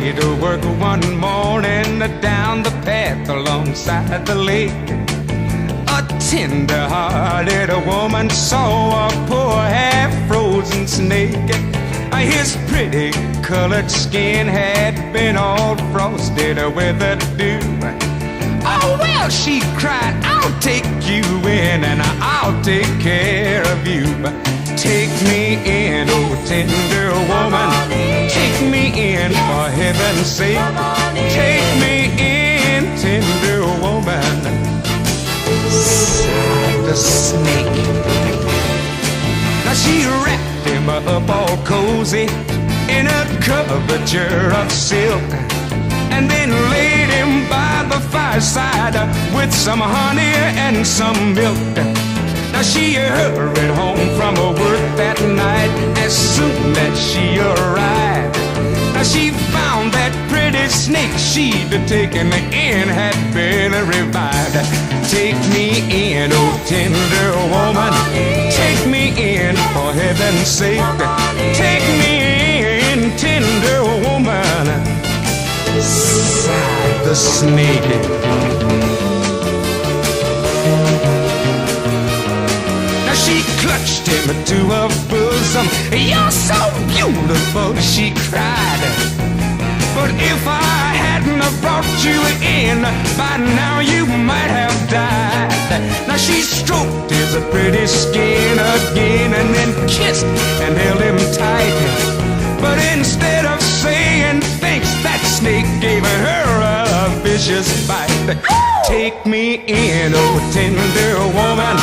way to work one morning down the path alongside the lake. A tender-hearted woman saw a poor half-frozen snake. His pretty colored skin had been all frosted with the dew. Oh, well, she cried, I'll take you in and I'll take care of you. Take me in, oh tender woman, take me in for heaven's sake. Take me in, tender woman, sighed the snake. Now she wrapped him up all cozy in a coverture of silk, and then laid him by the fireside with some honey and some milk. Now she hurried home from her work that night as soon as she arrived. Now she found that pretty snake she'd taken in had been revived. Take me in, oh tender woman, take me in for heaven's sake. Take me in, tender woman, sighed the snake. She clutched him to her bosom. You're so beautiful, she cried. But if I hadn't have brought you in, by now you might have died. Now she stroked his pretty skin again and then kissed and held him tight. But instead of saying thanks, that snake gave her a vicious bite. Take me in, oh tender woman,